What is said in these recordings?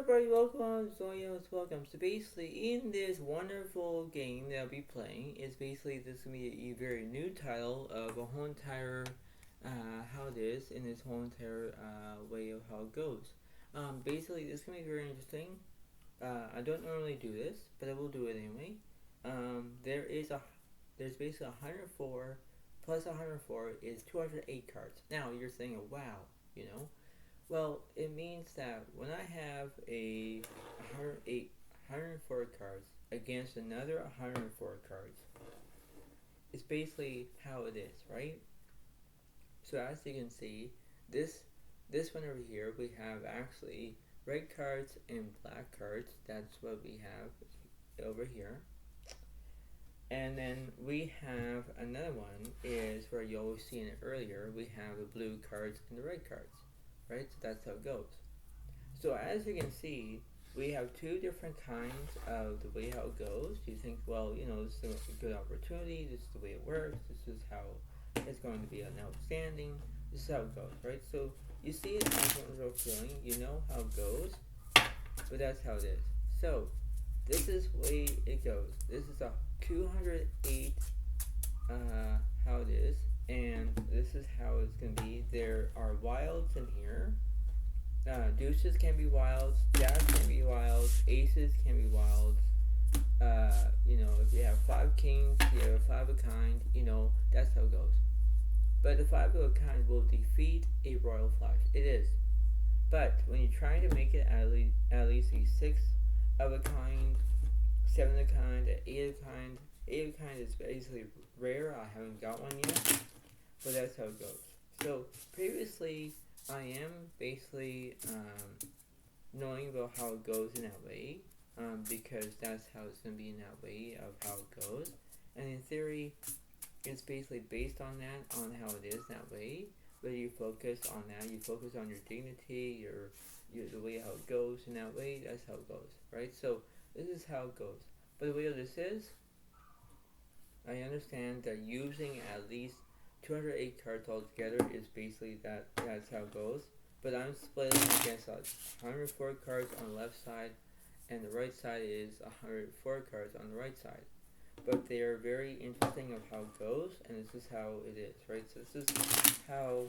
everybody, welcome to Zodiac's Welcome. So basically, in this wonderful game that I'll be playing, is basically this is going to be a very new title of a whole entire how it is in this whole entire way of how it goes. Basically, this is going to be very interesting. I don't normally do this, but I will do it anyway. There's basically 104 plus 104 is 208 cards. Now you're saying, wow, you know. Well, it means that when I have a 108, 104 cards against another 104 cards, it's basically how it is, right? So as you can see, this one over here, we have actually red cards and black cards. That's what we have over here. And then we have another one is where you always seen it earlier. We have the blue cards and the red cards. Right? So that's how it goes. So as you can see, we have two different kinds of the way how it goes. You think, well, this is a good opportunity. This is the way it works. This is how it's going to be an outstanding. This is how it goes, right? So you see it as one real feeling. You know how it goes, but that's how it is. So this is the way it goes. This is a 208 how it is. And this is how it's going to be. There are wilds in here. Deuces can be wilds. Jacks can be wilds. Aces can be wilds. If you have 5 kings, you have a 5 of kind. That's how it goes. But the 5 of a kind will defeat a royal flush. It is. But when you're trying to make it at least a 6 of a kind, 7 of a kind, 8 of a kind. 8 of a kind is basically rare. I haven't got one yet. But that's how it goes. So previously, I am basically knowing about how it goes in that way, because that's how it's going to be in that way of how it goes. And in theory, it's basically based on that, on how it is that way. Whether you focus on that, you focus on your dignity, your the way how it goes in that way. That's how it goes, right? So this is how it goes. But the way this is, I understand that using at least 208 cards altogether is basically that's how it goes. But I'm splitting against 104 cards on the left side, and the right side is 104 cards on the right side. But they are very interesting of how it goes, and this is how it is, right? So this is how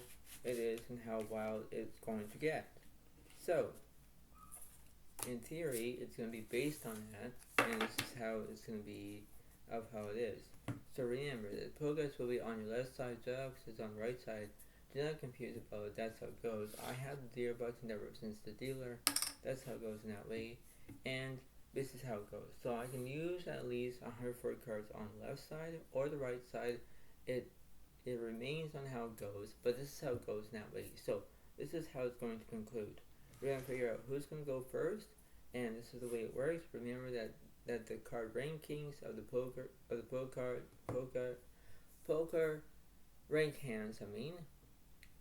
it is and how wild it's going to get. So, in theory, it's going to be based on that, and this is how it's going to be of how it is. So remember, the progress will be on your left side, Zodiac is on the right side. Do not confuse about it, that's how it goes. I have the dealer button that represents the dealer. That's how it goes in that way. And this is how it goes. So I can use at least 104 cards on the left side or the right side. It remains on how it goes, but this is how it goes in that way. So this is how it's going to conclude. We're going to figure out who's going to go first, and this is the way it works. Remember that the card rankings of the poker rank hands,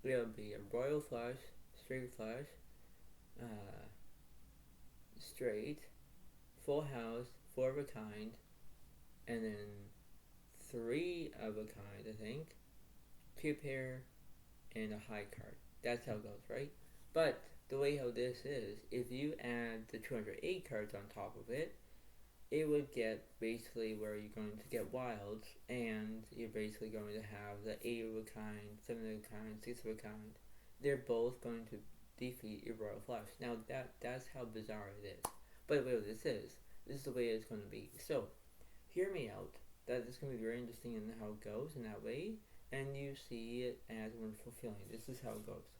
will be a royal flush, straight flush, straight, full house, 4 of a kind, and then 3 of a kind, I think, 2 pair, and a high card. That's how it goes, right? But the way how this is, if you add the 208 cards on top of it, it would get basically where you're going to get wilds, and you're basically going to have the 8 of a kind, 7 of a kind, 6 of a kind. They're both going to defeat a royal flush. Now that's how bizarre it is. But the way this is the way it's going to be. So, hear me out. That is going to be very interesting in how it goes in that way, and you see it as a wonderful feeling. This is how it goes.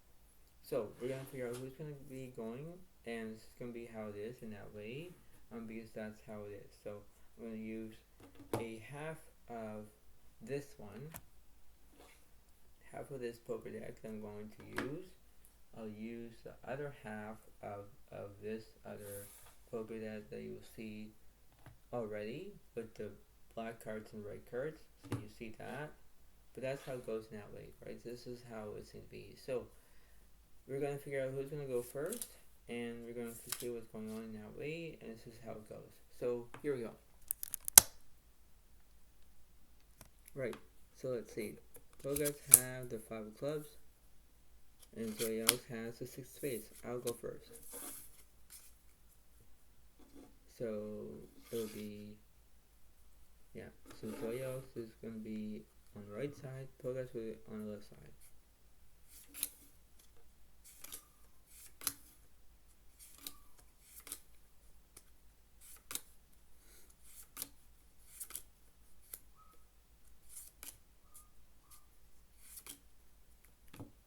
So, we're going to figure out who's going to be going, and this is going to be how it is in that way. Because that's how it is. So I'm going to use a half of this one, half of this poker deck that I'm going to use. I'll use the other half of this other poker deck that you will see already with the black cards and red cards. So you see that. But that's how it goes in that way, right? So this is how it's going to be. So we're going to figure out who's going to go first. And we're going to see what's going on in that way, and this is how it goes. So, here we go. Right, so let's see. Bogarts have the 5 of clubs, and Zodiac has the 6 of spades. I'll go first. So it'll be, yeah, so Zodiac is going to be on the right side, Poltergeist will be on the left side.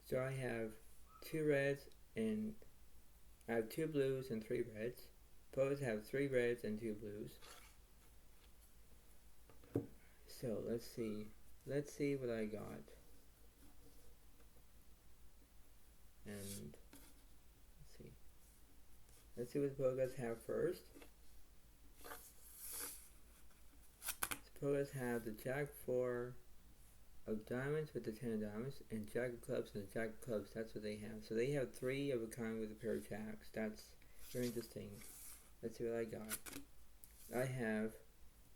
So I have 2 reds and I have 2 blues and 3 reds. Poltergeist have 3 reds and 2 blues. So let's see what I got. And let's see what the Poltergeist have first. The Poltergeist have the Jack-4 of diamonds with the 10 of diamonds, and Jack of clubs and the Jack of clubs. That's what they have. So they have 3 of a kind with a pair of jacks. That's very interesting. Let's see what I got. I have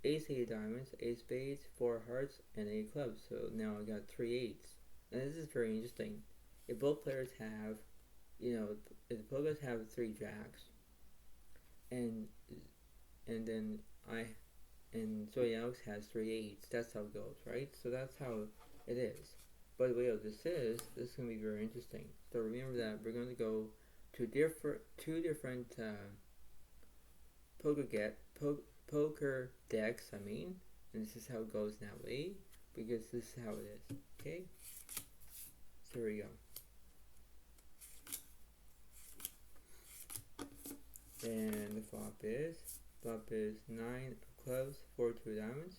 Ace-8 of diamonds, Ace spades, 4 hearts, and 8 clubs. So now I got 3 8s. And this is very interesting. If both players have, if the players have 3 jacks, and then Zodiac Alex has 3 8s. That's how it goes, right? So that's how it is. But the way this is going to be very interesting. So remember that we're going to go to two different poker decks. And this is how it goes that way because this is how it is. Okay. So here we go. And the flop is 9 of clubs, 4 2 diamonds.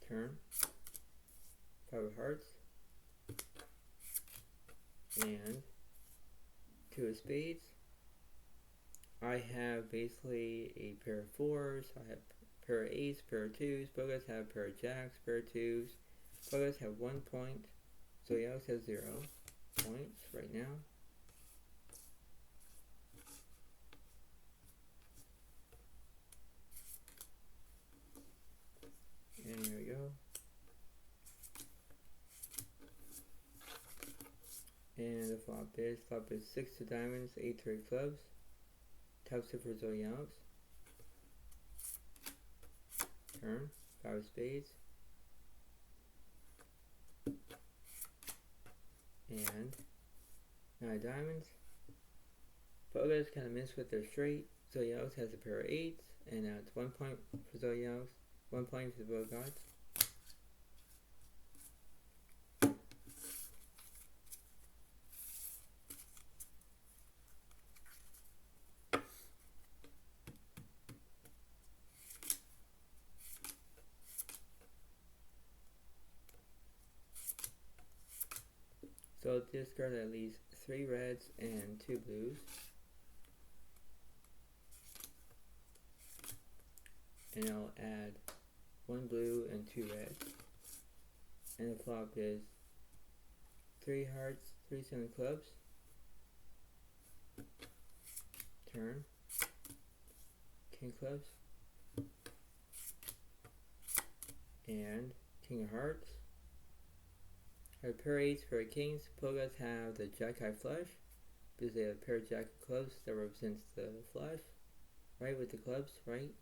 Turn 5 of hearts and 2 of spades. I have basically a pair of 4s. I have a pair of 8s, pair of 2s. Both guys have a pair of jacks, pair of 2s. Both guys have 1 point. So Alex has 0 points right now. And there we go. And the flop is 6 of diamonds, 8 3 clubs. Top 2 for Zodiac Alex. Turn 5 of spades. And 9 of diamonds. Both guys kind of missed with their straight. Zodiac Alex has a pair of 8s, and now it's 1 point for Zodiac Alex. 1 point for the both guys. So discard at least 3 reds and 2 blues. And I'll add 1 blue and 2 reds. And the flop is 3 hearts, 3 7 clubs. Turn. King clubs. And King of hearts. I have pair of 8s, pair of kings. Poltergeist have the jack high flush because they have a pair of jack of clubs that represents the flush, right, with the clubs, right?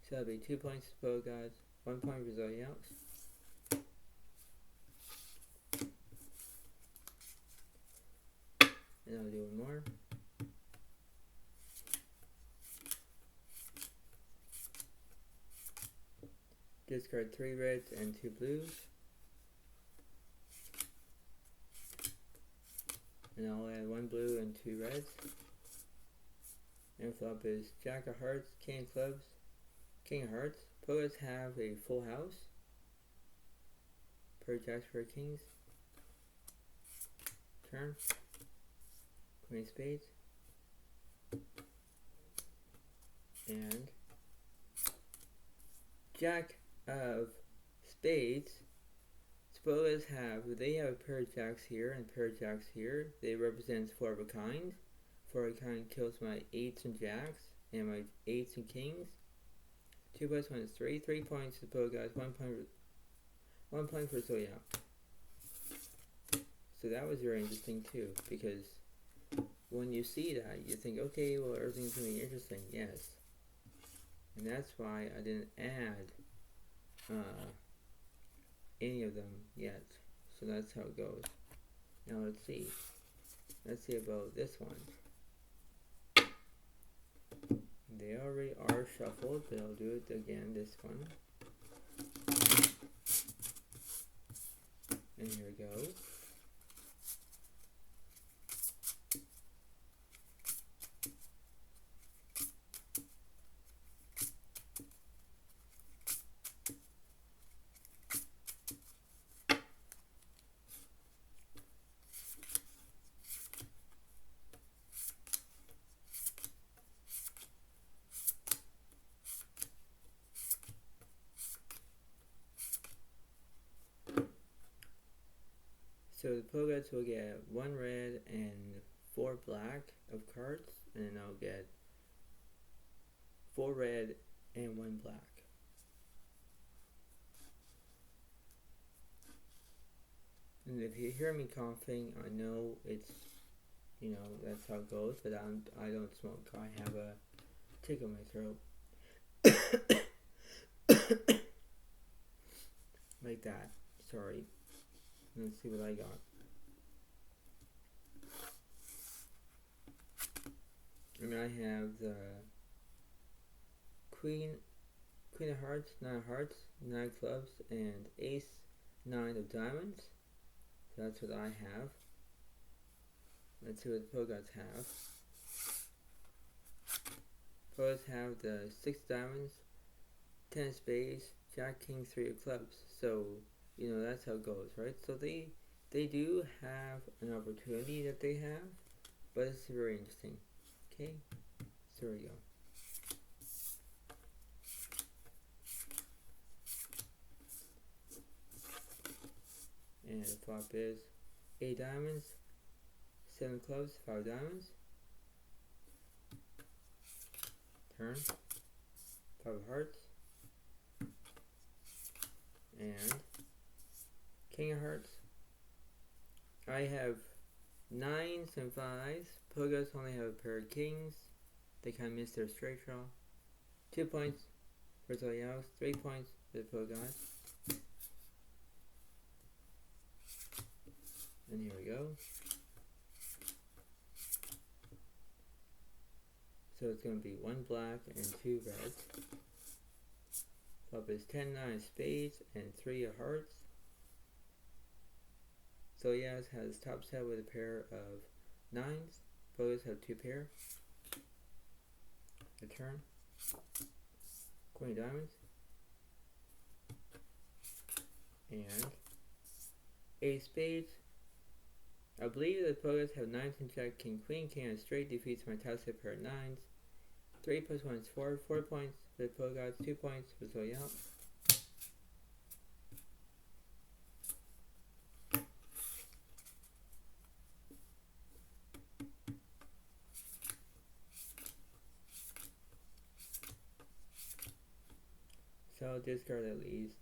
So that'll be 2 points for Poltergeist, 1 point for Zodiac Alex. And I'll do 1 more. Discard 3 reds and 2 blues. And I'll add 1 blue and 2 reds. And flop is Jack of hearts, King of clubs, King of hearts. Poltergeist have a full house. Pair of jacks, pair of kings. Turn. Queen of spades. And Jack of spades. Poltergeist they have a pair of jacks here and a pair of jacks here. They represent 4 of a kind. 4 of a kind kills my 8s and jacks and my 8s and kings. 2 plus 1 is 3. 3 points to Poltergeist, 1 point for Zodiac. So that was very interesting too, because when you see that, you think, okay, well, everything's going to be interesting. Yes. And that's why I didn't add any of them yet. So that's how it goes. Now let's see. Let's see about this one. They already are shuffled, but I'll do it again, this one. And here we go. So the Poguts will get 1 red and 4 black of cards, and then I'll get 4 red and 1 black. And if you hear me coughing, I know it's, you know, that's how it goes, but I don't smoke. I have a tickle in my throat. Like that. Sorry. Let's see what I got. And I have the Queen of Hearts, 9 of Hearts, 9 of Clubs, and Ace, 9 of Diamonds. So that's what I have. Let's see what the Poguts have. Poguts have the 6 diamonds, 10 of spades, Jack, King, 3 of clubs. So, you know, that's how it goes, right? So they do have an opportunity that they have, but it's very interesting. Okay, so there we go. And the flop is 8 diamonds, 7 clubs, 5 diamonds. Turn, 5 of hearts, and King of Hearts. I have 9s and 5s. Poguts only have a pair of kings. They kind of miss their straight draw. 2 points for Zodiac, 3 points for the Poguts. And here we go. So it's going to be 1 black and 2 reds. Flop is 10, 9 of spades and 3 of hearts. Zodiac has top set with a pair of 9s. Poguts have 2 pair. The turn. Queen of diamonds. And Ace spades. I believe the Poguts have 9s and Jack, King, Queen. King on straight defeats my top set pair of 9s. 3 plus 1 is 4. 4 points for the Poguts, 2 points for Zodiac. So I'll discard at least.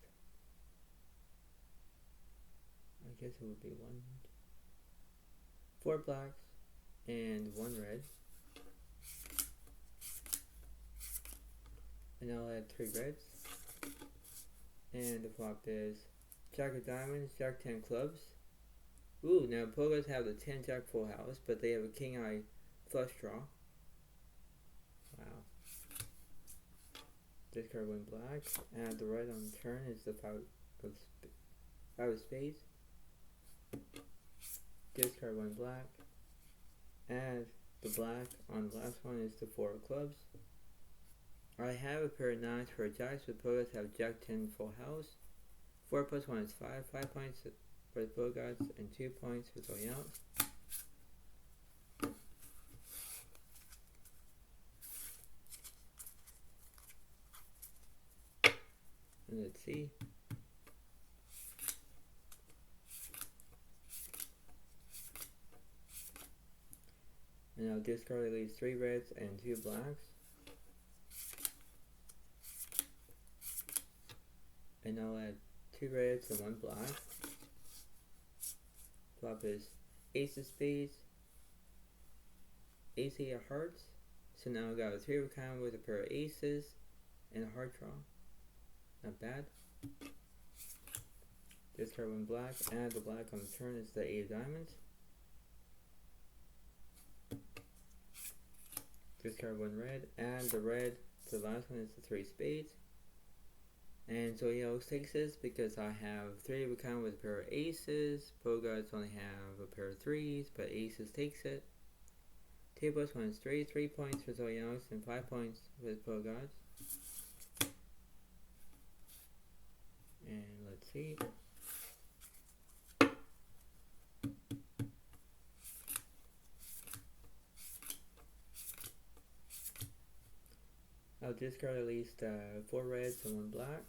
I guess it would be 4 blacks and 1 red. And I'll add 3 reds. And the flop is Jack of diamonds, Jack 10 clubs. Ooh, now Poguts have the 10 Jack full house, but they have a King Eye flush draw. Wow. Discard 1 black. Add the red on the turn is the 5 of spades. Discard 1 black. Add the black on the last one is the 4 of clubs. I have a pair of 9s for a Jack, so Poguts have Jack 10 full house. 4 plus 1 is 5. 5 points for the Poguts and 2 points for Zodiac. And let's see. And I'll discard at least 3 reds and 2 blacks. And I'll add 2 reds and 1 black. Flop is Ace of spades, Ace-8 of hearts. So now I got a 3 of a kind with a pair of aces and a heart draw. Not bad. Discard 1 black, add the black on the turn is the 8 of diamonds. Discard 1 red, add the red to the last one is the 3 spades. And Zodiac Alex takes this because I have 3 of a kind with a pair of aces. Pogods only have a pair of 3s, but aces takes it. 2 plus 1 is 3. 3 points for Zodiac Alex and 5 points with Pogods. And let's see. I'll discard at least 4 reds and 1 black.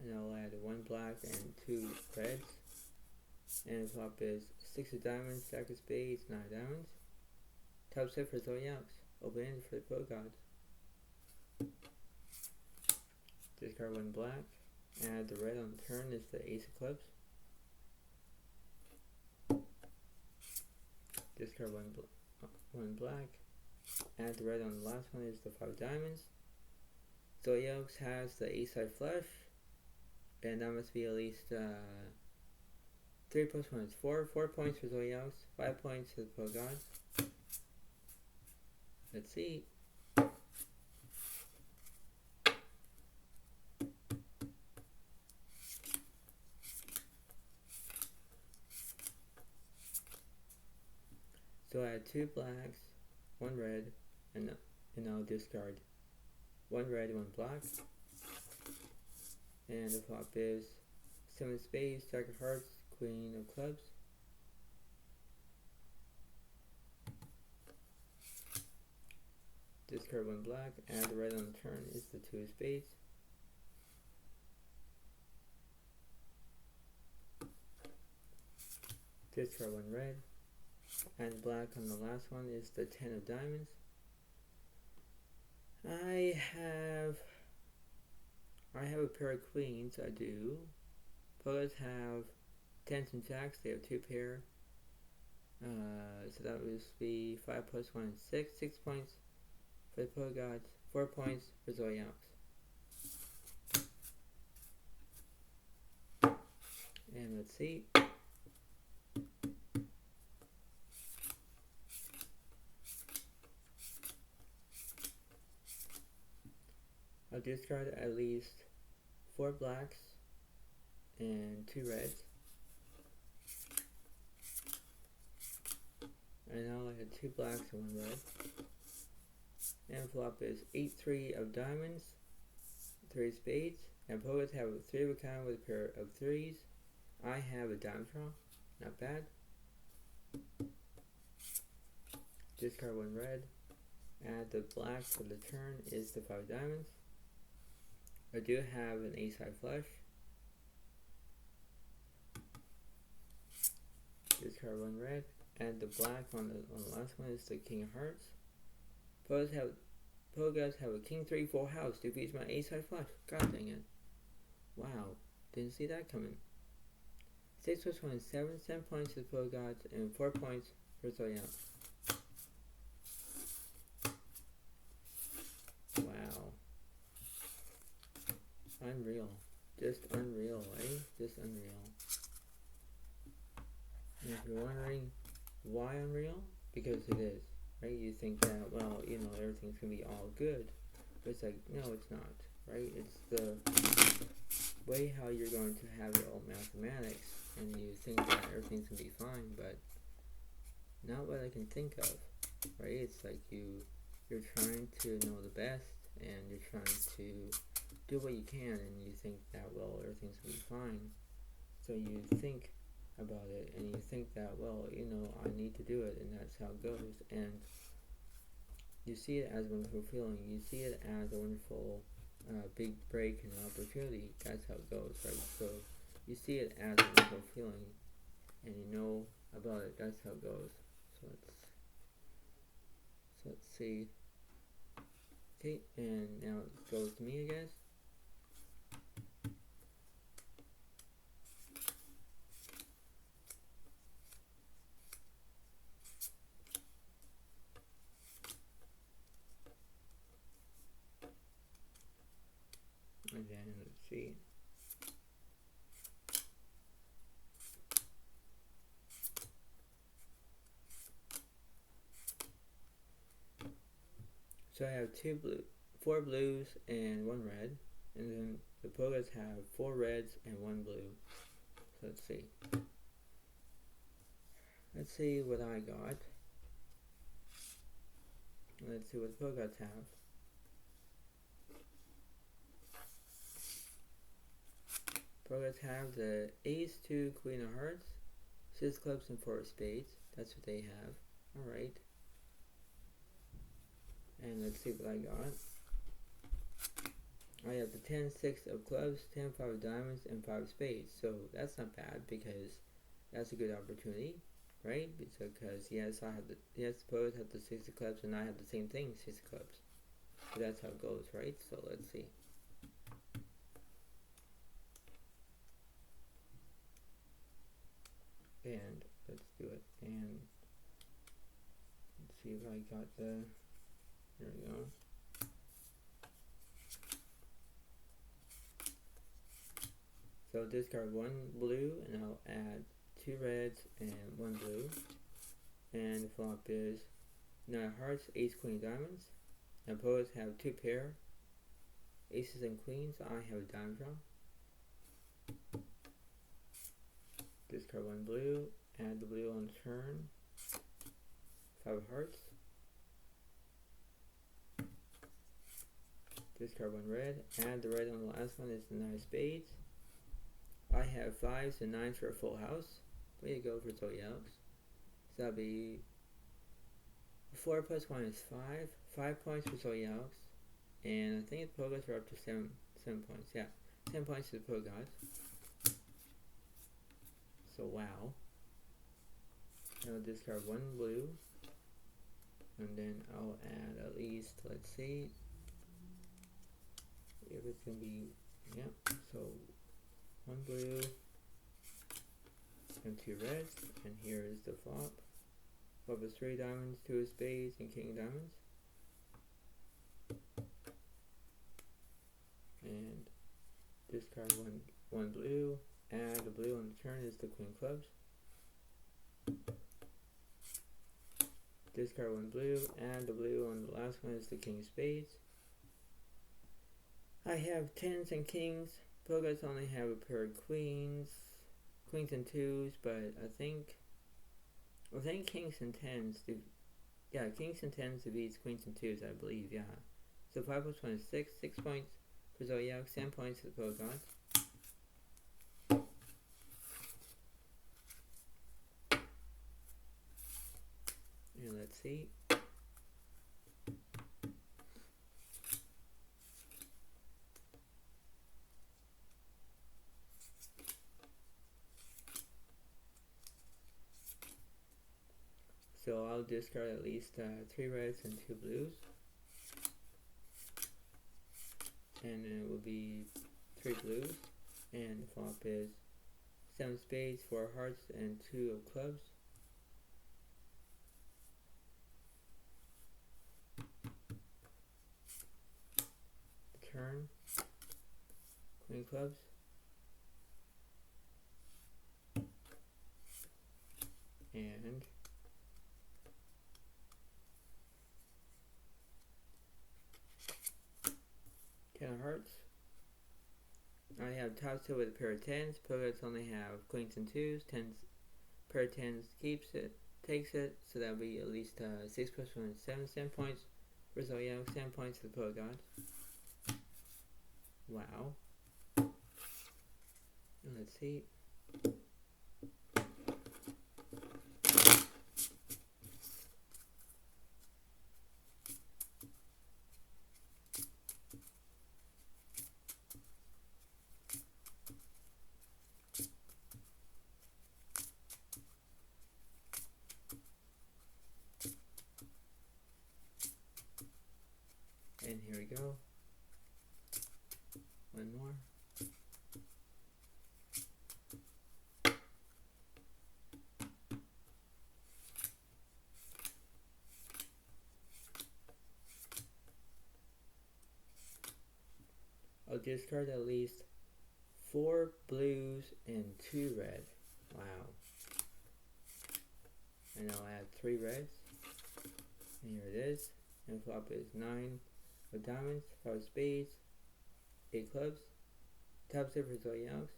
And I'll add 1 black and 2 reds. And the flop is 6 of diamonds, stack of spades, 9 of diamonds. Top set for Zodiac Alex. Open end for the Pogods. Discard 1 black. Add the red on the turn is the ace of clubs. Discard 1 black. Add the red on the last one is the 5 diamonds. Zodiac Alex has the ace-side flush. And that must be at least 3 plus 1 is 4. 4 points for Zodiac Alex. 5 points for the Pogods. Let's see. So I had 2 blacks, 1 red, and I'll discard 1 red, 1 black. And the flop is 7 of spades, jack of hearts, queen of clubs. Discard 1 black, add the red on the turn is the 2 of spades. Discard 1 red, add the black on the last one is the 10 of diamonds. I have a pair of queens, I do. Pogods have 10s and jacks, they have 2 pair. So that would be 5 plus 1 is 6. 6 points for the Pogods, 4 points for Zodiac Alex. And let's see. I'll discard at least 4 blacks and 2 reds. And I'll add 2 blacks and 1 red. And flop is 8-3 of diamonds, 3 spades. And Pogods have a 3 of a kind with a pair of 3s. I have a diamond draw, not bad. Discard 1 red. Add the black for the turn is the 5 diamonds. I do have an ace-high flush. Discard 1 red. Add the black on the last one is the king of hearts. Pogods have a king 3 full house. Defeats my ace-high flush. God dang it. Wow. Didn't see that coming. 6 plus 1 is 7. 7 points to the Pogods and 4 points for Zodiac. Wow. Unreal. Just unreal, eh? Just unreal. And if you're wondering why unreal, because it is, right? You think that, well, you know, everything's gonna be all good. But it's like, no, it's not, right? It's the way how you're going to have your own mathematics, and you think that everything's gonna be fine, but not what I can think of, right? It's like you're trying to know the best, and you're trying to do what you can, and you think that, well, everything's gonna be fine. So you think about it, and you think that, well, you know, I need to do it, and that's how it goes. And you see it as a wonderful feeling. You see it as a wonderful big break and opportunity. That's how it goes, right? So you see it as a wonderful feeling, and you know about it. That's how it goes. So let's see. Okay, and now it goes to me, I guess. So I have 4 blues and 1 red, and then the Pogas have 4 reds and 1 blue. So let's see. Let's see what I got. Let's see what the Pogas have. Pogas have the Ace-2 Queen of Hearts, 6 clubs and 4 spades. That's what they have. Alright. And let's see what I got. I have the 10-6 of clubs, 10-5 of diamonds, and 5 spades. So that's not bad because that's a good opportunity, right? Because yes, suppose I have the 6 of clubs and I have the same thing, 6 of clubs. So that's how it goes, right? So let's see. And let's do it. And let's see if I got the. There we go. So discard 1 blue, and I'll add 2 reds and 1 blue. And the flop is 9 hearts, ace, queen, diamonds. Now opponents have 2 pair, aces and queens. I have a diamond draw. Discard 1 blue, add the blue on turn. 5 of hearts. Discard 1 red, add the red on the last one is the 9 of spades. I have 5s and 9s for a full house. Way to go for Zodiac Alex. So that'll be 4 plus 1 is 5. 5 points for Zodiac Alex. And I think the Pogas are up to 7 points. Yeah, 10 points to the Pogas. So wow. I'll discard 1 blue. And then I'll add at least, let's see. If it's gonna be, yep, so 1 blue and 2 reds, and here is the flop. Flop is 3 diamonds, 2 of spades, and king diamonds. And discard one blue, add the blue on the turn is the queen clubs. Discard 1 blue, add the blue on the last one is the king spades. I have 10s and kings. Pogas only have a pair of queens and 2s, but I think kings and 10s. Kings and 10s defeats queens and 2s, I believe. Yeah. So 5 plus 1 is 6. 6 points for Zodiac. 10 points for the Pogas. And let's see. So I'll discard at least 3 reds and 2 blues. And then it will be 3 blues. And the flop is 7 spades, 4 hearts, and 2 of clubs. Turn. Queen clubs. And 10 of hearts. I have top two with a pair of 10s. Pogas only have queens and 2s. Pair of 10s keeps it, takes it. So that'll be at least 6 plus 1 is 7. 7 points for Zodiac. 7 points for the Pogas. Wow. Let's see. And here we go. One more. I'll discard at least 4 blues and 2 red. Wow. And I'll add 3 reds. And here it is. And flop is 9 of diamonds, 5 of spades, 8 clubs. Top zip for Zodiac Alex.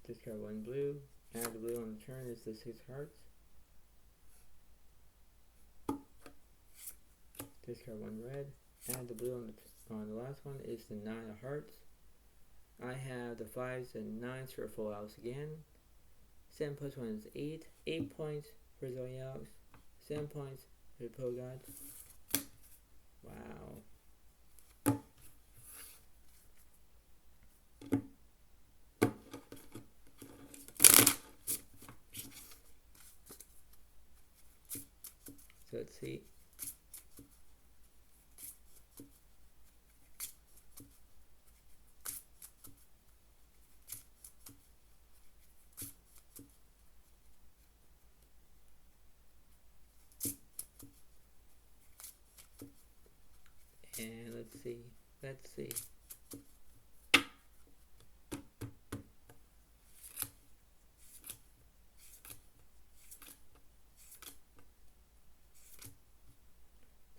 Discard 1 blue. Add the blue on the turn is the 6 hearts. Discard 1 red. Add the blue on the last one is the 9 of hearts. I have the 5s and 9s for a full house again. 7 plus 1 is 8. 8 points for Zodiac Alex. 7 points for the Pro God. Wow. So let's see. And let's see.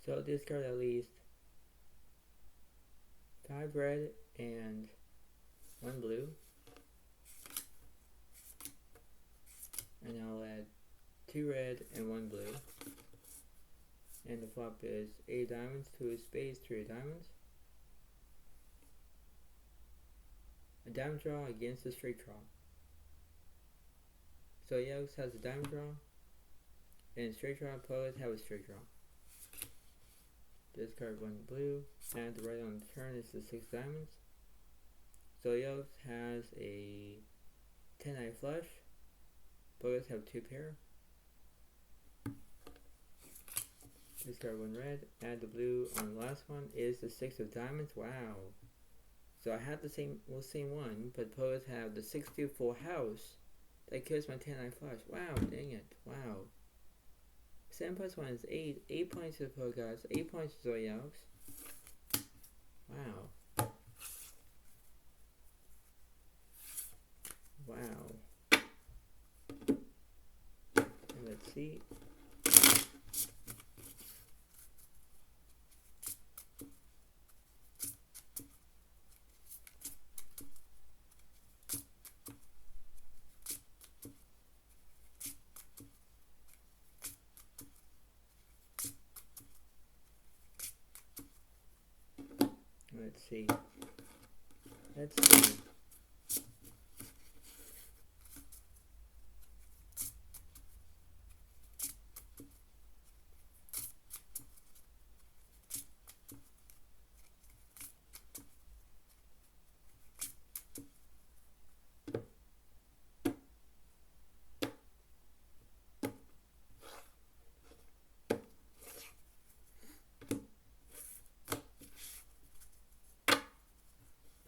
So discard at least 5 red and 1 blue. And I'll add 2 red and 1 blue. And the flop is 8 diamonds, 2 of spades, 3 of diamonds. A diamond draw against a straight draw. So Alex has a diamond draw, and straight draw opponents have a straight draw. Discard 1 blue, and the red on the turn is the 6 diamonds. So Alex has a 10-eye flush. Both have 2 pair. Discard 1 red, add the blue on the last one is the 6 of diamonds. Wow. So I have the same one, but both have the 6-2 full house. That kills my 10-eye flush. Wow, dang it. Wow. 7 plus 1 is 8. 8 points to the Pro Gods. 8 points to Zodiac Alex. Wow. Wow. And let's see. Let's see.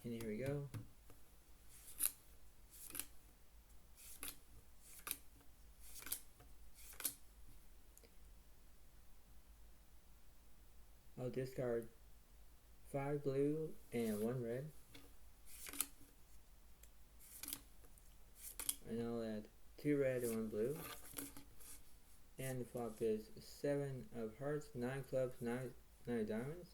And here we go. I'll discard 5 blue and 1 red. And I'll add 2 red and 1 blue. And the flop is 7 of hearts, 9 clubs, 9 diamonds.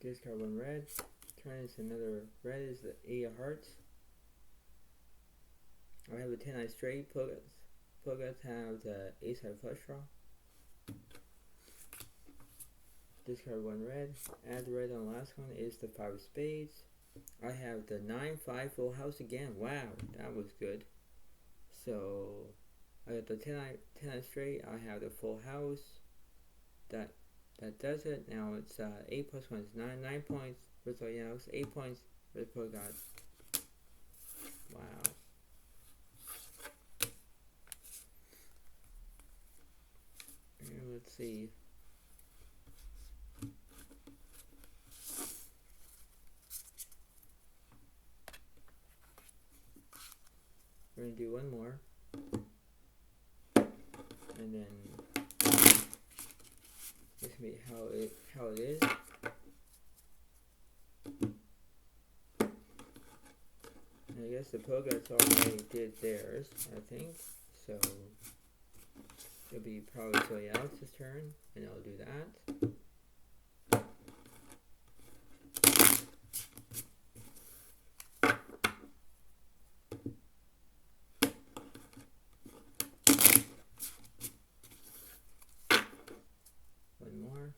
Discard 1 red. Turn is another red is the 8 of hearts. I have a 10-eye straight. Pogots have the Ace-4 flush draw. Discard 1 red. Add the red on the last one is the 5 of spades. I have the 9-5 full house again. Wow, that was good. So I got the 10-eye straight. I have the full house. That does it. Now it's 8 plus 1 is 9. 9 points for Zodiac Alex. 8 points for the Pro God. Wow. And let's see. We're gonna do one more, and then this can be how it is. guess the Poguts already did theirs, I think. So it'll be probably Zodiac Alex's turn, and I'll do that. One more.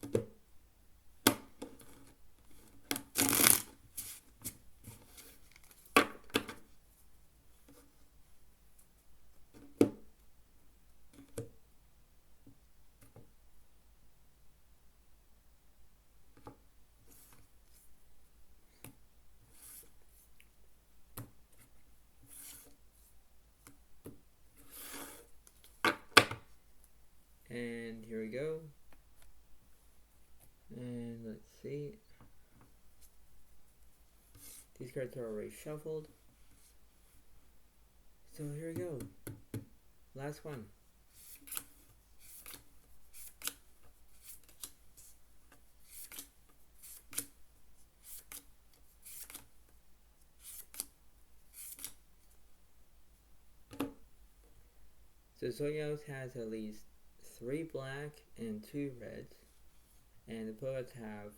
And here we go. And let's see. These cards are already shuffled. So here we go. Last one. So Zodiac has at least 3 black and 2 reds, and the Poguts have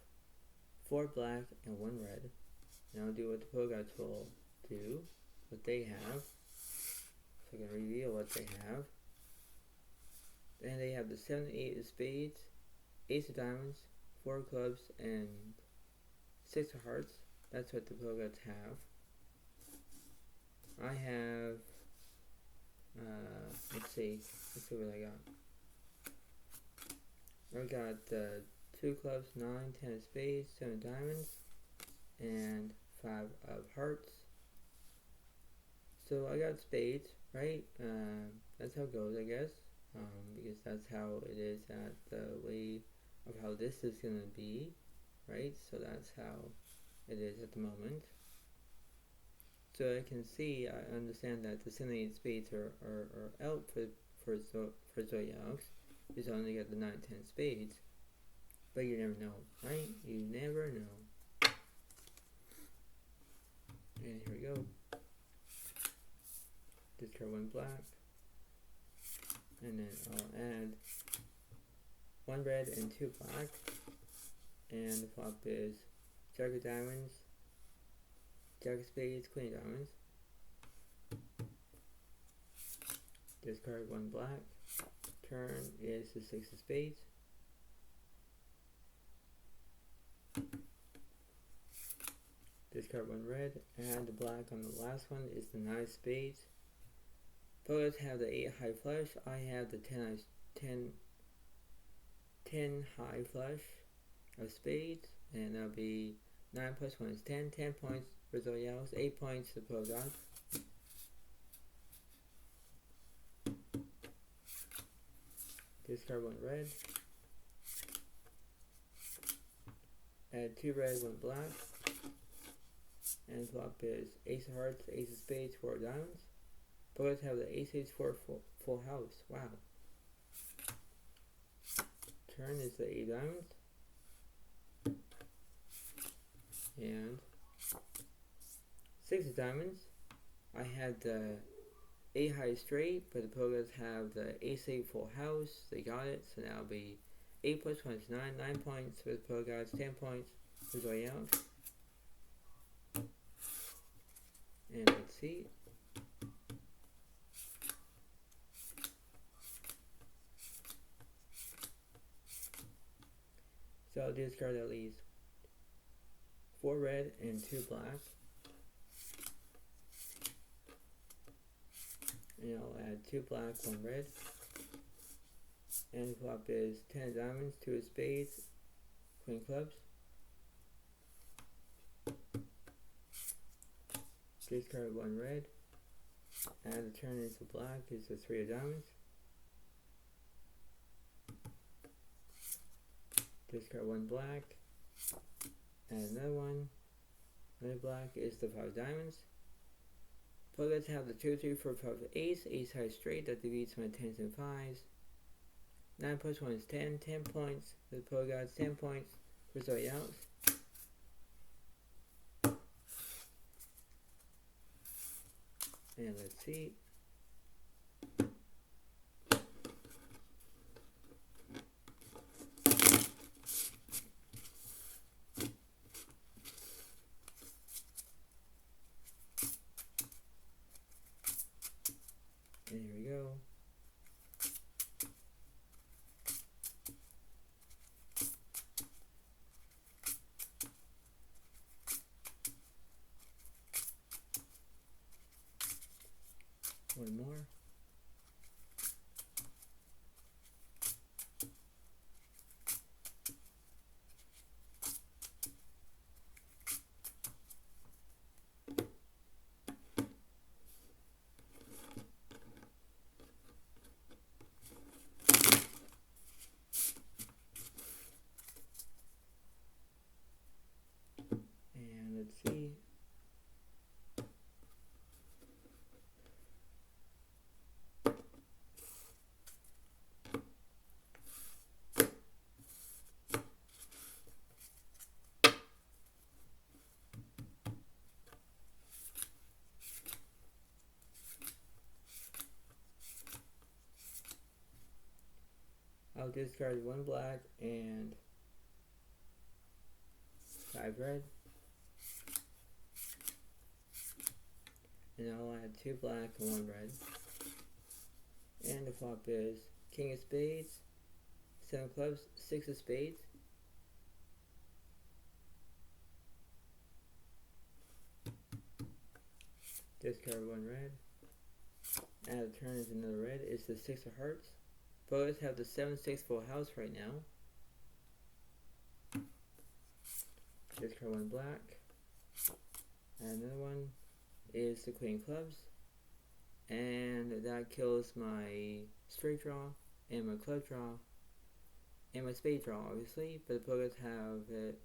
4 black and 1 red. And I'll do what the Poguts will do, what they have. So I can reveal what they have. And they have the 7, 8 of spades, Ace of diamonds, 4 of clubs, and 6 of hearts. That's what the Poguts have. I have, let's see what I got. I got 2 clubs, 9, 10 of spades, 7 of diamonds, and 5 of hearts. So I got spades, right? That's how it goes, I guess. Because that's how it is at the way of how this is going to be, right? So that's how it is at the moment. So I can see, I understand that the 7, 8 spades are out for Zodiac. He's only got the 9, 10 spades. But you never know, right? You never know. And here we go. Discard 1 black. And then I'll add 1 red and 2 black. And the flop is Jack of diamonds, Jack of spades, Queen of diamonds. Discard 1 black. Turn is the 6 of spades. Discard 1 red. And the black on the last one is the 9 of spades. Poguts have the 8 high flush. I have the 10 high flush of spades. And that'll be 9 plus 1 is 10. 10 points for Zodiac, 8 points to Poguts. Discard 1 red. Add 2 red, 1 black. And flop is Ace of hearts, Ace of spades, 4 of diamonds. Poguts have the Ace, Ace, 4 full house. Wow. Turn is the 8 of diamonds. And 6 of diamonds. I had the 8 high straight, but the Poguts have the Ace 8 full house. They got it, so now it'll be 8 plus 1 is 9. 9 points for the Poguts, 10 points for Zodiac. And let's see. So I'll discard at least 4 red and 2 black. And I'll add 2 black, 1 red. And the flop is 10 of diamonds, 2 of spades, Queen of clubs. Discard 1 red. And the turn is the black is the 3 of diamonds. Discard 1 black. And another one. Another black is the 5 of diamonds. Poguts have the 2, 3, 4, 5 ace. Ace high straight that defeats my 10s and 5s. 9 plus 1 is 10. 10 points for the Poguts. 10 points for Zodiac. And let's see. And here we go. One more. And let's see. I'll discard one black and 5 red. And I'll add 2 black and 1 red. And the flop is King of Spades, 7 of clubs, 6 of spades. Discard 1 red. Add a turn is another red. It's the 6 of hearts. Both have the 7-6 full house right now. Discard 1 black. And another one is the Queen of clubs. And that kills my straight draw and my club draw and my spade draw, obviously. But the Pogods have it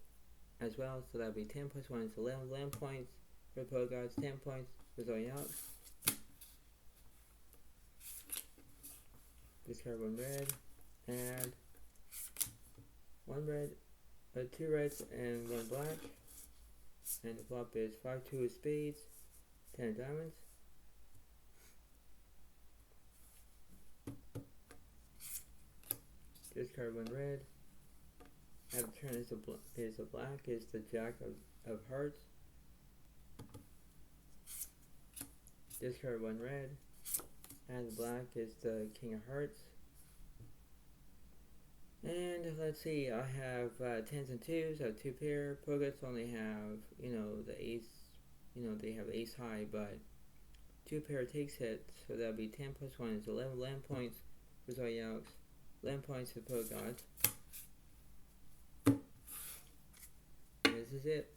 as well, so that'll be 10 plus 1 is 11 points for the Pogods, 10 points for Zodiac Alex. Discard 1 red, add 1 red, 2 reds and 1 black, and the flop is 5-2 of spades, 10 of diamonds. Discard 1 red, add the turn is a black, is the Jack of hearts. Discard 1 red, add the black is the King of hearts. And let's see, I have 10s and 2s, I have 2 pair. Pogods only have, the ace, they have ace high, but 2 pair takes hit, so that'll be 10 plus 1 is 11 land points for Zodiac Alex, 11 points for Pogods. This is it.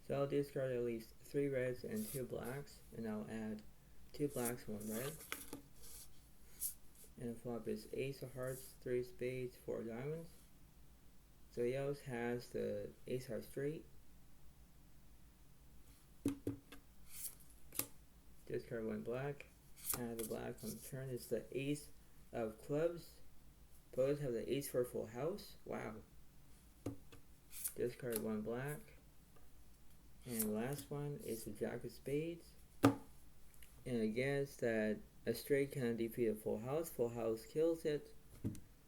So I'll discard at least 3 reds and 2 blacks, and I'll add 2 blacks and 1 red. And the flop is Ace of hearts, 3 spades, 4 diamonds. So he always has the Ace high straight. Discard 1 black. Add the black on the turn is the Ace of clubs. Both have the Ace-4 full house. Wow. Discard 1 black. And the last one is the Jack of spades. And I guess that a straight cannot defeat a full house. Full house kills it.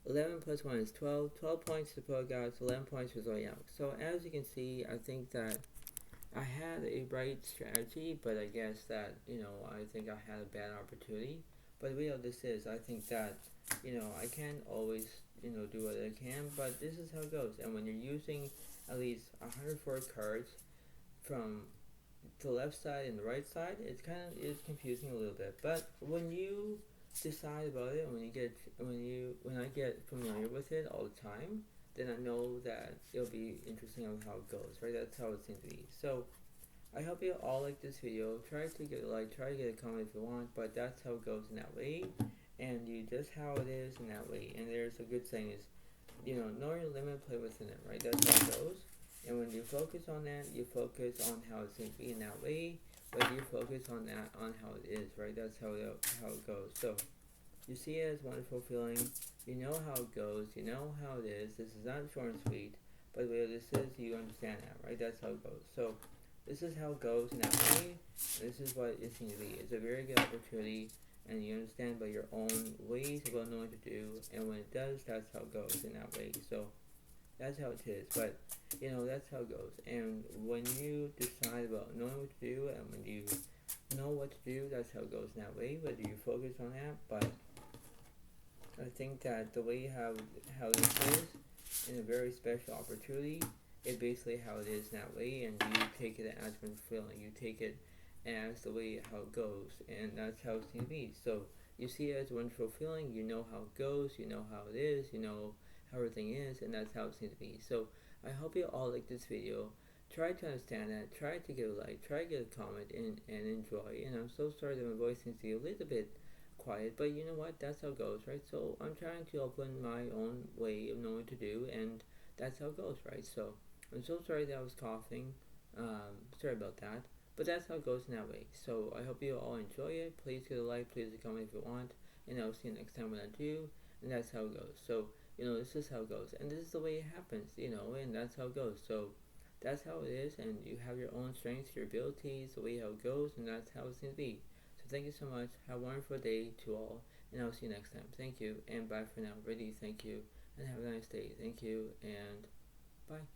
11 plus 1 is 12. 12 points to Pogods, 11 points for Zodiac. So as you can see, I think that I had a right strategy, but I guess that, I think I had a bad opportunity. But the way of this is, I think that, I can't always, do what I can, but this is how it goes. And when you're using at least 104 cards from the left side and the right side, it's is confusing a little bit. But when you decide about it, when I get familiar with it all the time, then I know that it'll be interesting on how it goes, right? That's how it seems to be. So I hope you all like this video. Try to get a like, try to get a comment if you want, but that's how it goes in that way. And you just how it is in that way. And there's a good saying is, know your limit, play within it, right? That's how it goes. And when you focus on that, you focus on how it's going to be in that way, but you focus on that, on how it is, right? That's how it goes. So You see it as a wonderful feeling. You know how it goes. You know how it is. This is not short and sweet. But what this is, you understand that, right? That's how it goes. So this is how it goes in that way. This is what it seems to be. It's a very good opportunity, and you understand by your own ways about knowing what to do. And when it does, that's how it goes in that way. So that's how it is. But that's how it goes. And when you decide about knowing what to do, and when you know what to do, that's how it goes in that way. Whether you focus on that, but I think that the way how this is in a very special opportunity is basically how it is in that way, and you take it as a feeling. You take it as the way how it goes, and that's how it's going to be. So you see it as a wonderful feeling. You know how it goes. You know how it is. You know how everything is, and that's how it's going to be. So I hope you all like this video. Try to understand that. Try to get a like. Try to get a comment and enjoy. And I'm so sorry that my voice seems to be a little bit quiet, but you know what? That's how it goes, right? So I'm trying to open my own way of knowing what to do, and that's how it goes, right? So I'm so sorry that I was coughing. Sorry about that, but that's how it goes in that way. So I hope you all enjoy it. Please get a like, please comment if you want, and I'll see you next time when I do. And that's how it goes. So this is how it goes, and this is the way it happens, and that's how it goes. So that's how it is, and you have your own strengths, your abilities, the way how it goes, and that's how it's going to be. So thank you so much. Have a wonderful day to all, and I'll see you next time. Thank you, and bye for now. Really, thank you, and have a nice day. Thank you, and bye.